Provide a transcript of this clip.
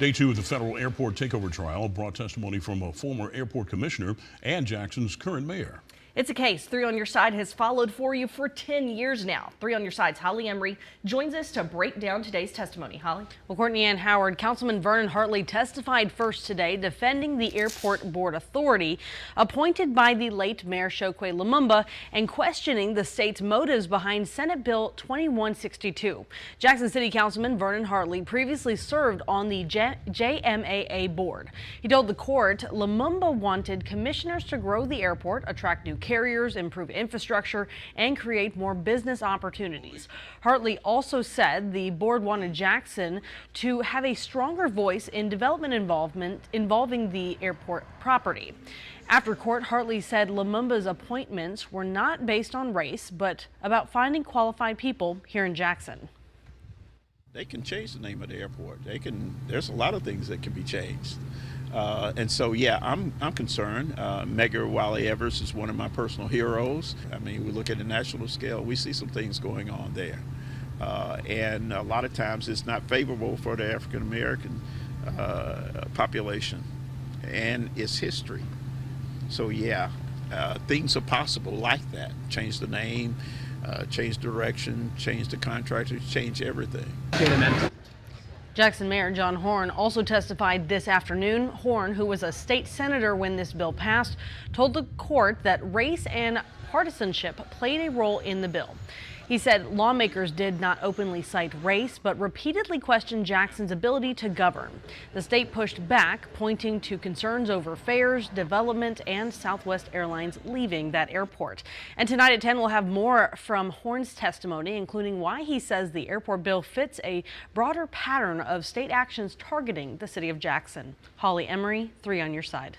Day 2 of the federal airport takeover trial brought testimony from a former airport commissioner and Jackson's current mayor. It's a case 3 on Your Side has followed for you for 10 years now. 3 on Your Side's Holly Emery joins us to break down today's testimony. Holly? Well, Courtney Ann Howard, Councilman Vernon Hartley testified first today defending the Airport Board Authority appointed by the late Mayor Chokwe Lumumba and questioning the state's motives behind Senate Bill 2162. Jackson City Councilman Vernon Hartley previously served on the JMAA board. He told the court Lumumba wanted commissioners to grow the airport, attract new carriers, improve infrastructure, and create more business opportunities. Hartley also said the board wanted Jackson to have a stronger voice in development involving the airport property. After court, Hartley said Lumumba's appointments were not based on race, but about finding qualified people here in Jackson. They can change the name of the airport. There's a lot of things that can be changed. And so, yeah, I'm concerned. Mayor Wally Evers is one of my personal heroes. I mean, we look at the national scale, we see some things going on there. And a lot of times it's not favorable for the African American population and its history. So, yeah, things are possible like that. Change the name, change direction, change the contractors, change everything. Jackson Mayor John Horn also testified this afternoon. Horn, who was a state senator when this bill passed, told the court that race and partisanship played a role in the bill. He said lawmakers did not openly cite race, but repeatedly questioned Jackson's ability to govern. The state pushed back, pointing to concerns over fares, development, and Southwest Airlines leaving that airport. And tonight at 10, we'll have more from Horn's testimony, including why he says the airport bill fits a broader pattern of state actions targeting the city of Jackson. Holly Emery, 3 on Your Side.